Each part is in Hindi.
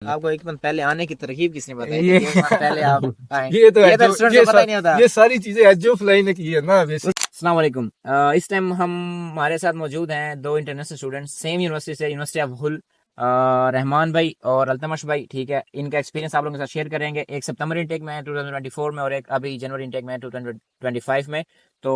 आपको एक मंथ पहले आने की तरकीब किसने बताई? ये एक मंथ पहले आप आए। ये तो स्टूडेंट को पता ही नहीं होता। ये सारी चीजें एजो फ्लाई ने की है ना बेसिक। अस्सलाम वालेकुम। इस टाइम हमारे साथ मौजूद हैं दो इंटरनेशनल स्टूडेंट सेम यूनिवर्सिटी से, यूनिवर्सिटी ऑफ हुल। रहमान भाई और अल्तमश भाई, ठीक है। इनका एक्सपीरियंस आप लोगों के साथ शेयर करेंगे। एक सितंबर इंटेक में है 2024 में, और एक अभी जनवरी इंटेक में है 2025 में। तो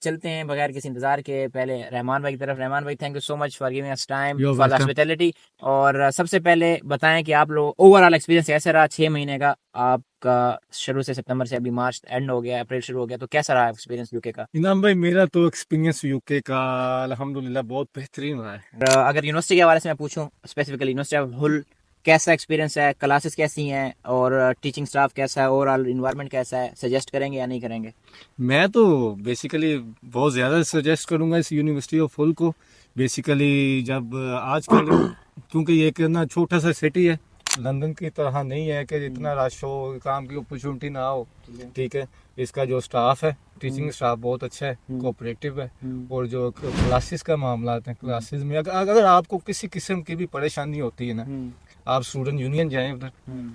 चलते हैं बगैर किसी इंतजार के पहले रहमान भाई की तरफ। रहमान भाई, thank you so much for giving us time, You're for the welcome. Hospitality. और सबसे पहले बताएं कि आप लोग ओवरऑल एक्सपीरियंस कैसा रहा 6 महीने का आपका? शुरू से सितंबर से अभी मार्च एंड हो गया, अप्रैल शुरू हो गया, तो कैसा रहा एक्सपीरियंस यूके का? इनाम भाई, मेरा तो एक्सपीरियंस यूके का अल्हम्दुलिल्लाह बहुत बेहतरीन रहा है। और अगर यूनिवर्सिटी के हवाले से मैं पूछूं, स्पेसिफिकली यूनिवर्सिटी ऑफ हुल, कैसा एक्सपीरियंस है? क्लासेस कैसी हैं और टीचिंग स्टाफ कैसा है? ओवरऑल इन्वायरमेंट कैसा है? सजेस्ट करेंगे या नहीं करेंगे? मैं तो बेसिकली बहुत ज़्यादा सजेस्ट करूंगा इस यूनिवर्सिटी ऑफ हुल को। बेसिकली जब आजकल क्योंकि ये एक ना छोटा सा सिटी है, लंदन की तरह नहीं है कि इतना रश हो, काम की अपॉर्चुनिटी ना हो। ठीक है, इसका जो स्टाफ है, टीचिंग स्टाफ बहुत अच्छा है, कोऑपरेटिव है। और जो क्लासेस का मामला है, क्लासेस में अगर आपको किसी किस्म की भी परेशानी होती है ना, आप स्टूडेंट यूनियन जाएं उधर,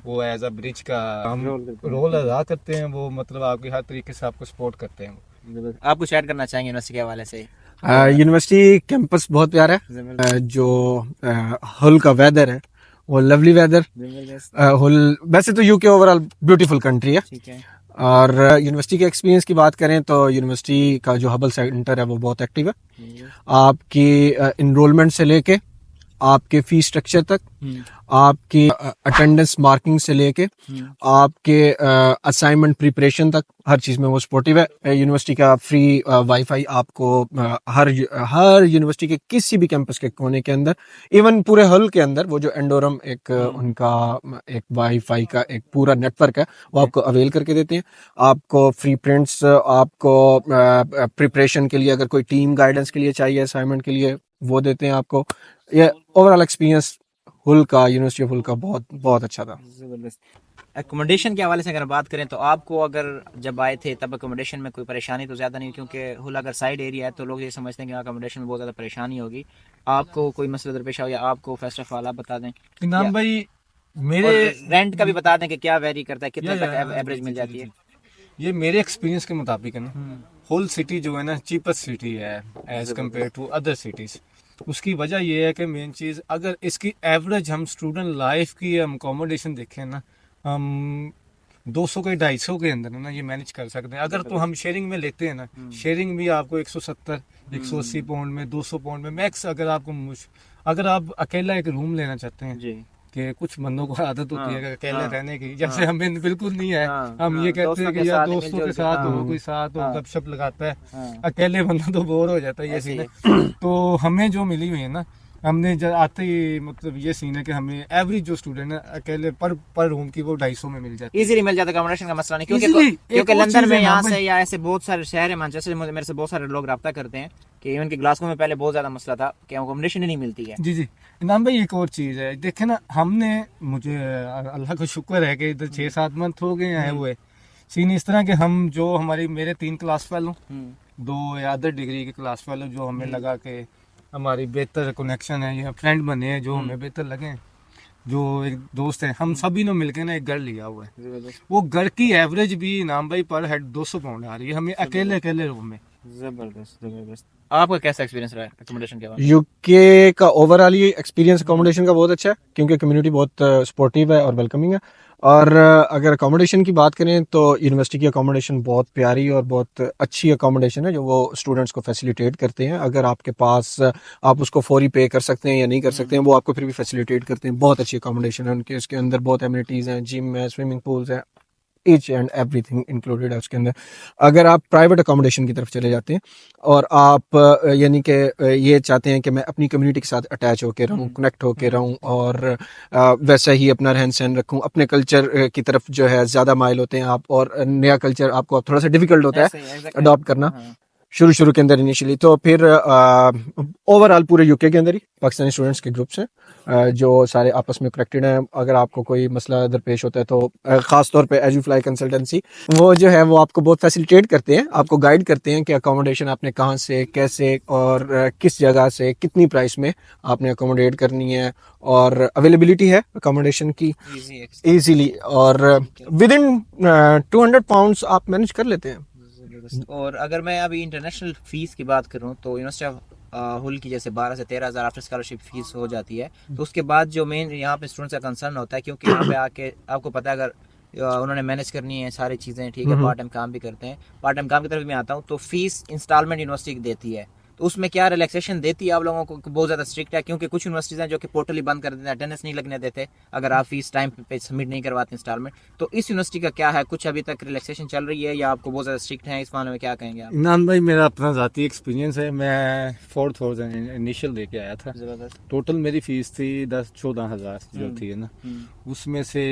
वो एज अ ब्रिज का हम रोल अदा करते हैं। वो मतलब आपके हर तरीके से आपको सपोर्ट करते हैं। आप कुछ ऐड करना चाहेंगे यूनिवर्सिटी के हवाले से? यूनिवर्सिटी कैंपस बहुत प्यारा है। जो हुल का वेदर है वो लवली वेदर। हुल वैसे तो यूके ओवरऑल ब्यूटीफुल कंट्री है। ठीक है। और यूनिवर्सिटी के एक्सपीरियंस की बात करें तो यूनिवर्सिटी का जो हबल सेंटर है वो बहुत एक्टिव है। आपकी इनरोलमेंट से लेके आपके फीस स्ट्रक्चर तक, आपकी अटेंडेंस मार्किंग से लेके आपके असाइनमेंट प्रिपरेशन तक, हर चीज में वो सपोर्टिव है। यूनिवर्सिटी का फ्री वाईफाई आपको हर यूनिवर्सिटी के किसी भी कैंपस के कोने के अंदर, इवन पूरे हॉल के अंदर, वो जो एंडोरम एक उनका एक वाईफाई का एक पूरा नेटवर्क है, वो आपको अवेल करके देते हैं। आपको फ्री प्रिंट्स, आपको प्रिपरेशन के लिए अगर कोई टीम गाइडेंस के लिए चाहिए, असाइनमेंट के लिए, वो देते हैं आपको। ये ओवरऑल एक्सपीरियंस हुल का, यूनिवर्सिटी ऑफ हुल का बहुत बहुत अच्छा था। एकोमोडेशन के हवाले से अगर बात करें तो आपको, अगर जब आए थे तब एकोमोडेशन में कोई परेशानी तो ज़्यादा नहीं, क्योंकि हुल अगर साइड एरिया है तो लोग ये समझते हैं कि एकोमोडेशन में बहुत ज़्यादा परेशानी होगी। आपको कोई मसला दरपेश हो, या आपको फर्स्ट ऑफ ऑल आप बता दें? इनाम भाई, मेरे रेंट का भी बता दें कि क्या वेरी करता है, कितने तक एवरेज मिल जाती है? ये मेरे एक्सपीरियंस के मुताबिक है ना, होल सिटी जो है ना चीपेस्ट सिटी है as compared to other cities. उसकी वजह ये है कि मेन चीज़, अगर इसकी एवरेज हम स्टूडेंट लाइफ की हम अकोमोडेशन देखें ना, हम 200 के 250 के अंदर ना ये मैनेज कर सकते हैं। अगर तो हम शेयरिंग में लेते हैं ना, शेयरिंग भी आपको 170 180 पाउंड में, 200 पाउंड में मैक्स। अगर आप अकेला एक रूम लेना चाहते हैं जी, कि कुछ बंदों को आदत होती है अकेले हाँ, रहने की, जैसे हमें बिल्कुल नहीं है। हाँ, हम हाँ, ये कहते हैं कि यार दोस्तों के साथ हो, कोई साथ हो, हाँ, गपशप लगाता है। हाँ, अकेले बंदा तो बोर हो जाता है, ये ऐसे सीन है। तो हमें जो मिली हुई है ना, हमने जब आते ही मतलब ये सीन है कि हमें एवरेज जो स्टूडेंट है अकेले पर रूम की वो 250 में मिल जाती है। इजीली मिल जाता है, अकोमोडेशन का मसला नहीं। Easily, क्योंकि एक और लंदन चीज़ में है यहाँ ना से या ऐसे बहुत सारे शहर है, मैनचेस्टर में मेरे से बहुत सारे लोग रब्ता करते हैं कि इवन कि ग्लासगो में पहले बहुत ज्यादा मसला था कि अकोमोडेशन ही नहीं मिलती है। जी जी इनाम भाई, एक और चीज़ है, देखे ना, हमने, मुझे अल्लाह का शुक्र है कि इधर 6-7 मंथ हो गए आए हुए। सीन इस तरह के, हम जो मेरे 3 क्लास फेलो, 2 या अदर डिग्री के क्लास फेलो, जो हमें लगा कि हमारी बेहतर कनेक्शन है, या फ्रेंड बने हैं जो हमें बेहतर लगे, जो एक दोस्त है, हम सभी ने मिलकर ना एक घर लिया हुआ है। वो घर की एवरेज भी इनाम भाई पर हेड 200 पाउंड आ रही है हमें अकेले रूम में। जबरदस्त जबरदस्त। आपका कैसा एक्सपीरियंस रहा है अकोमोडेशन के बाद? यूके का ओवरऑल ये एक्सपीरियंस अकोमोडेशन का बहुत अच्छा है, क्योंकि कम्युनिटी बहुत सपोर्टिव है और वेलकमिंग है। और अगर अकोमोडेशन की बात करें तो यूनिवर्सिटी की अकोमोडेशन बहुत प्यारी और बहुत अच्छी अकोमोडेशन है, जो वो स्टूडेंट्स को फैसिलिटेट करते हैं। अगर आपके पास, आप उसको फौरी पे कर सकते हैं या नहीं कर सकते हैं, वो आपको फिर भी फैसिलिटेट करते हैं। बहुत अच्छी अकोमोडेशन है उनके, उसके अंदर बहुत एमिनिटीज़ हैं, जिम है, स्विमिंग पूल्स हैं, ईच एंड एवरीथिंग इंक्लूडेड है उसके अंदर। अगर आप प्राइवेट अकोमोडेशन की तरफ चले जाते हैं और आप यानी कि ये चाहते हैं कि मैं अपनी कम्युनिटी के साथ अटैच होकर रहूं, कनेक्ट होकर रहूं, और वैसा ही अपना रहन सहन रखूं, अपने कल्चर की तरफ जो है ज़्यादा माइल होते हैं आप, और नया कल्चर आपको थोड़ा सा डिफिकल्ट होता है अडॉप्ट करना। शुरू के अंदर इनिशियली, तो फिर ओवरऑल पूरे यूके के अंदर ही पाकिस्तानी स्टूडेंट्स के ग्रुप्स हैं जो सारे आपस में कनेक्टेड हैं। अगर आपको कोई मसला दरपेश होता है तो ख़ास तौर पे एजुफ्लाई कंसल्टेंसी वो जो है वो आपको बहुत फैसिलिटेट करते हैं, आपको गाइड करते हैं कि अकोमोडेशन आपने कहाँ से, कैसे और किस जगह से कितनी प्राइस में आपने अकोमोडेट करनी है, और अवेलेबिलिटी है अकोमोडेशन की ईजीली, और विद इन 200 पाउंड्स आप मैनेज कर लेते हैं। और अगर मैं अभी इंटरनेशनल फीस की बात करूं तो यूनिवर्सिटी ऑफ हुल की जैसे 12 से 13,000 आफ्टर स्कॉलरशिप फीस हो जाती है। तो उसके बाद जो मेन यहाँ पे स्टूडेंट्स का कंसर्न होता है, क्योंकि यहाँ पे आके आपको पता है अगर उन्होंने मैनेज करनी है सारी चीज़ें, ठीक है, पार्ट टाइम काम भी करते हैं, पार्ट टाइम काम की तरफ मैं आता हूँ, तो फीस इंस्टॉलमेंट यूनिवर्सिटी देती है। तो उसमें क्या रिलैक्सेशन देती है आप लोगों को, बहुत ज़्यादा स्ट्रिक्ट है, क्योंकि कुछ यूनिवर्सिटीज़ हैं जो कि पोर्टल ही बंद कर देते हैं, अटेंडेंस नहीं लगने देते अगर आप फीस टाइम पे सबमिट नहीं करवाते इंस्टॉलमेंट। तो इस यूनिवर्सिटी का क्या है, कुछ अभी तक रिलैक्सेशन चल रही है या आपको बहुत ज़्यादा स्ट्रिक्ट है इस मामले में, क्या कहेंगे आप? इमरान भाई, मेरा अपना ज़ाती एक्सपीरियंस है। मैं 4,000 इनिशियल लेके आया था। ज़बरदस्त। टोटल मेरी फीस थी 14,000 जो थी ना, उसमें से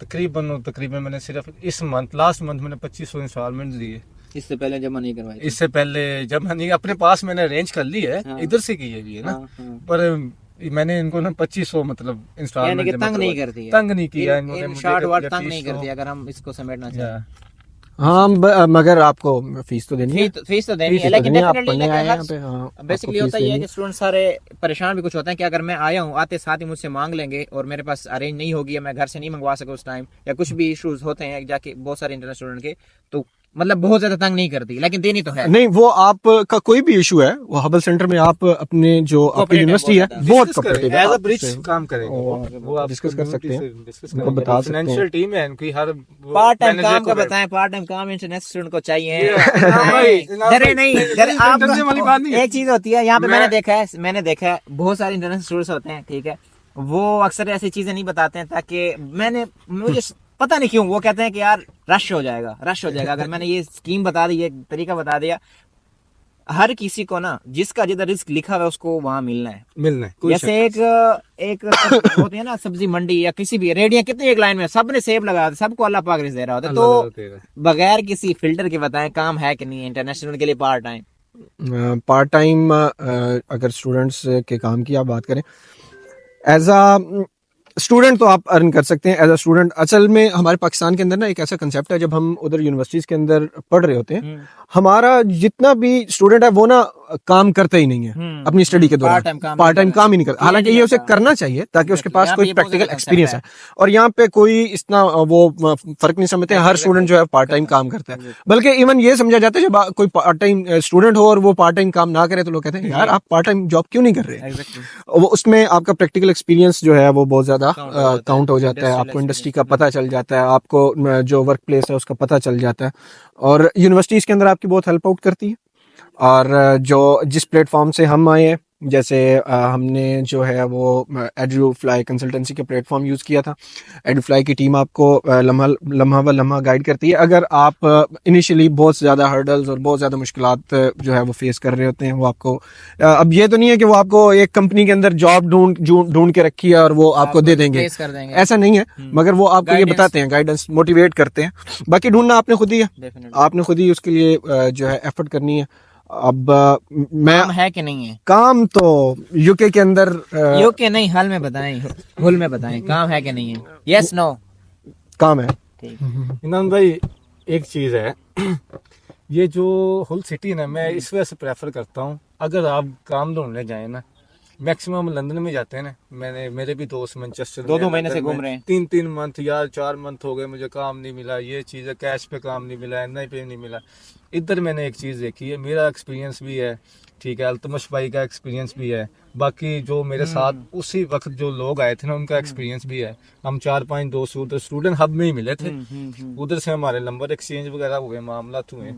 तकरीबन मैंने सिर्फ इस मंथ, लास्ट मंथ मैंने 2500 इंस्टॉलमेंट दिए। इससे पहले जमा नहीं करवाई? इससे पहले जमा नहीं, अपने पास मैंने अरेंज कर ली है, हाँ। इधर से की है भी है ना, हाँ, हाँ। पर मैंने इनको ना 2500 मतलब इंस्टॉलमेंट यानी कि तंग नहीं करती है, तंग नहीं किया इन्होंने मुझे, शॉर्ट वर्ड तंग नहीं करती अगर हम इसको समेटना चाहें। हाँ, मगर आपको फीस तो देनी है, फीस तो देनी फीस है, तो लेकिन देनी है, आप डेफिनेटली पढ़ने आए हैं यहाँ पे। हाँ, बेसिकली आपको होता फीस ही है देनी कि स्टूडेंट सारे परेशान भी कुछ होते हैं कि अगर मैं आया हूँ, आते साथ ही मुझसे मांग लेंगे और मेरे पास अरेंज नहीं होगी या मैं घर से नहीं मंगवा सका उस टाइम, या कुछ भी इश्यूज होते हैं जाके बहुत सारे इंटरनेशनल स्टूडेंट के, तो मतलब बहुत ज्यादा तंग नहीं करती, लेकिन देनी तो है। नहीं, वो आपका कोई भी इशू है, वो हबल सेंटर में आप अपने जो आपकी यूनिवर्सिटी है बहुत कोऑपरेटिव है, एज अ ब्रिज काम करेंगे, वो आप डिस्कस कर सकते हैं, डिस्कस उनको बता सकते हैं। फाइनेंशियल टीम है इनकी, हर पार्ट टाइम काम का बताएं, पार्ट टाइम काम इंटरनेशनल स्टूडेंट को चाहिए। भाई, डरे नहीं, डरे आप, डरने वाली बात नहीं है। एक चीज होती है यहाँ पे, मैंने देखा है बहुत सारे इंटरनेशनल स्टूडेंट्स होते हैं, ठीक है, वो अक्सर ऐसी चीजें नहीं बताते हैं ताकि मुझे पता नहीं क्यों वो कहते हैं कि यार रश हो जाएगा। अगर मैंने ये स्कीम बता दी, ये तरीका बता दिया, हर किसी को ना जिसका जिधर रिस्क लिखा हुआ है उसको वहां मिलना है। जैसे एक होती है ना सब्जी मंडी या किसी भी रेडियां, कितनी एक लाइन में सबने सेब लगा, सबको अल्लाह पाक रिस्क दे रहा होता है। तो बगैर किसी फिल्टर के बताएं काम है कि नहीं है इंटरनेशनल के लिए पार्ट टाइम अगर स्टूडेंट्स के काम की आप बात करें, एज अ स्टूडेंट तो आप अर्न कर सकते हैं एज अ स्टूडेंट। असल में हमारे पाकिस्तान के अंदर ना एक ऐसा कंसेप्ट है, जब हम उधर यूनिवर्सिटीज के अंदर पढ़ रहे होते हैं, हमारा जितना भी स्टूडेंट है वो ना काम करता ही नहीं है अपनी स्टडी के दौरान, पार्ट टाइम काम ही नहीं करता। हालांकि ये उसे करना चाहिए ताकि उसके पास कोई प्रैक्टिकल एक्सपीरियंस है, और यहाँ पे कोई इतना वो फर्क नहीं समझते हैं, हर स्टूडेंट जो है पार्ट टाइम काम करता है। बल्कि इवन ये समझा जाता है जब कोई पार्ट टाइम स्टूडेंट हो और वो पार्ट टाइम काम ना करे तो लोग कहते हैं यार आप पार्ट टाइम जॉब क्यों नहीं कर रहे। वो उसमें आपका प्रैक्टिकल एक्सपीरियंस जो है वो बहुत ज्यादा काउंट हो जाता है, आपको इंडस्ट्री का पता चल जाता है, आपको जो वर्क प्लेस है उसका पता चल जाता है, और यूनिवर्सिटीज के अंदर आपकी बहुत हेल्प आउट करती है। और जो जिस प्लेटफॉर्म से हम आए हैं, जैसे हमने जो है वो एडुफ्लाई कंसल्टेंसी का प्लेटफॉर्म यूज़ किया था। एडुफ्लाई की टीम आपको लम्हा व लम्हा गाइड करती है। अगर आप इनिशियली बहुत ज़्यादा हर्डल्स और बहुत ज़्यादा मुश्किलात जो है वो फेस कर रहे होते हैं, वो आपको अब ये तो नहीं है कि वो आपको एक कंपनी के अंदर जॉब ढूंढ के रखी है और वो आपको दे देंगे, ऐसा नहीं है। मगर वो आपको ये बताते हैं, गाइडेंस, मोटिवेट करते हैं। बाकी ढूंढना आपने खुद ही है, आपने खुद ही उसके लिए जो है एफर्ट करनी है। अब काम है कि नहीं है? काम तो यूके के अंदर, यूके नहीं, हल में बताएं, हुल में बताएं, काम है कि नहीं है? यस नो काम है। इनाम भाई, एक चीज है, ये जो हुल सिटी ना, मैं इस वजह से प्रेफर करता हूँ, अगर आप काम ढूंढने जाए ना, मैक्सिमम लंदन में जाते हैं ना, मेरे भी दोस्त मैनचेस्टर 2 महीने से घूम रहे हैं, 3 मंथ या 4 मंथ हो गए, मुझे काम नहीं मिला, ये चीज़ है, कैश पे काम नहीं मिला, एनआई पे नहीं मिला। इधर मैंने एक चीज़ देखी है, मेरा एक्सपीरियंस भी है, ठीक है, अल्तमश भाई का एक्सपीरियंस भी है, बाकी जो मेरे साथ उसी वक्त जो लोग आए थे ना उनका एक्सपीरियंस भी है। हम 4-5 दोस्त उधर स्टूडेंट हब में ही मिले थे, उधर से हमारे नंबर एक्सचेंज वगैरह हुए, मामला हुए,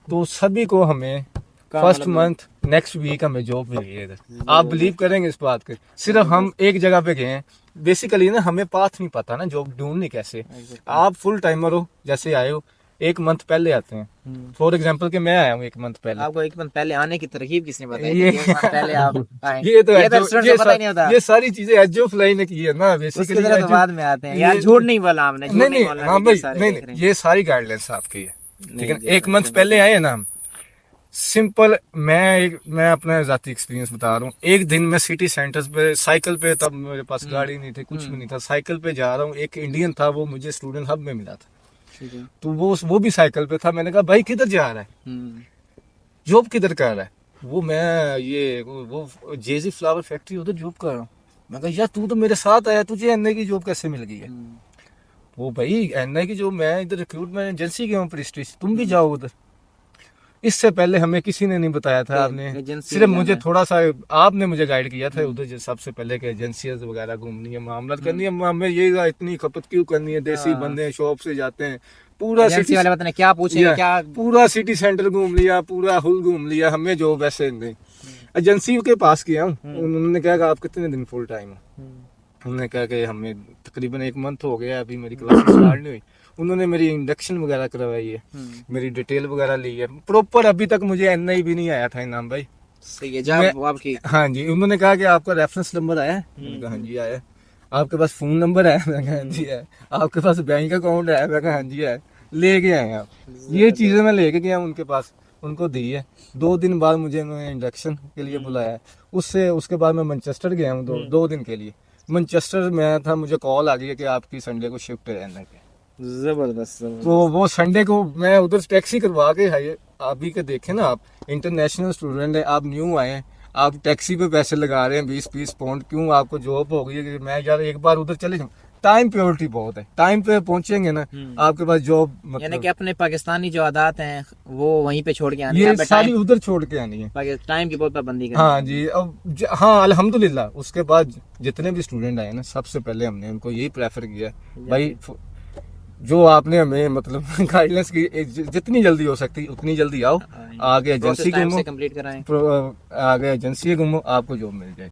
तो सभी को हमें फर्स्ट मंथ नेक्स्ट वीक हमें जॉब मिली है इधर। आप बिलीव करेंगे इस बात के, सिर्फ हम एक जगह पे गए हैं, बेसिकली ना हमें पाथ नहीं पता ना जॉब ढूंढनी कैसे। आप फुल टाइमर हो, जैसे आए हो, 1 मंथ पहले आते हैं, फॉर एग्जांपल कि मैं आया हूँ 1 मंथ पहले। आपको 1 मंथ पहले आने की तरकीब किसने बताई? पहले आप आए? ये सारी चीजें एजो फ्लाई ने की है ना, बेसिकली तो बाद में आते हैं यार, झूठ नहीं बोला हमने, नहीं, ये सारी गाइडलाइंस आपकी है, ठीक है। 1 मंथ पहले आए ना हम, सिंपल, मैं अपना जाती एक्सपीरियंस बता रहा हूँ। एक दिन मैं सिटी सेंटर्स पे साइकिल पे, तब मेरे पास गाड़ी नहीं थी, कुछ भी नहीं था, साइकिल पे जा रहा हूँ, एक इंडियन था, वो मुझे स्टूडेंट हब में मिला था। ठीक है। तो वो भी साइकिल पे था। मैंने कहा भाई किधर जा रहा है, जॉब किधर कर रहा है? मैं ये वो जेजी फ्लावर फैक्ट्री उधर जॉब कर रहा हूँ। मैं कहा यार तू तो मेरे साथ आया, तुझे एनआई की जॉब कैसे मिल गई है? वो भाई एनआई की जॉब, मैं इधर रिक्रूटमेंट एजेंसी गया हूँ प्रेस्टीज, तुम भी जाओ उधर। इससे पहले हमें किसी ने नहीं बताया था, आपने एजेंसी सिर्फ में मुझे जाना है। थोड़ा सा आपने मुझे गाइड किया था उधर सबसे पहले कि एजेंसियां वगैरह घूमनी है, मामला करनी है, हमें ये इतनी खपत क्यों करनी है, देसी बंदे शॉप से जाते हैं, पूरा एजेंसी सिटी वाले पता नहीं क्या पूछेंगे, क्या पूरा सिटी सेंटर घूम लिया, पूरा हुल घूम लिया, हमें जो वैसे नहीं। एजेंसी के पास किया हूँ, उन्होंने कहा कि आप कितने दिन फुल टाइम हो? उन्होंने कहा कि हमें तकरीबन 1 मंथ हो गया, अभी मेरी क्लास स्टार्ट नहीं हुई। उन्होंने मेरी इंडक्शन वगैरह करवाई है, मेरी डिटेल वगैरह ली है प्रॉपर। अभी तक मुझे एनआई भी नहीं आया था इनाम भाई। सही है जॉब आपकी। हाँ जी, उन्होंने कहा कि आपका रेफरेंस नंबर आया है? मैंने कहा हाँ जी आया है। आपके पास फोन नंबर है? मैंने कहा हाँ जी है। आपके पास बैंक अकाउंट है? मैंने कहा हाँ जी है। लेके आए आप, ये चीजें मैं लेके गया उनके पास, उनको दी है। 2 दिन बाद मुझे उन्होंने इंडक्शन के लिए बुलाया है। उसके बाद मैं मैनचेस्टर गया हूँ 2 दिन के लिए। मैनचेस्टर में था, मुझे कॉल आ गई है कि आपकी संडे को शिफ्ट रहने की। जबरदस्त। तो वो संडे को मैं उधर टैक्सी करवा के है। अभी के देखे ना आप, इंटरनेशनल स्टूडेंट है, आप न्यू आए हैं, आप टैक्सी पे पैसे लगा रहे हैं 20-20 पाउंड, क्यों? आपको जॉब हो गई है कि मैं यार एक बार उधर चले जाऊँ। टाइम प्योरिटी बहुत है, टाइम पे पहुंचेंगे ना आपके पास जॉब, यानी मतलब कि अपने पाकिस्तानी जो आदात हैं वो वहीं पे छोड़ के आने ये हैं। सारी उधर छोड़ के आनी है। टाइम की बहुत पाबंदी करनी हाँ जी, अब हाँ अल्हम्दुलिल्लाह, उसके बाद जितने भी स्टूडेंट आए ना, सबसे पहले हमने उनको यही प्रेफर किया भाई, जो आपने हमें मतलब गाइडलाइंस की, जितनी जल्दी हो सकती उतनी जल्दी आओ, आगे एजेंसी टाइम घूमो, से कंप्लीट कराएं। आगे एजेंसी घूमो, आपको जॉब मिल जाए।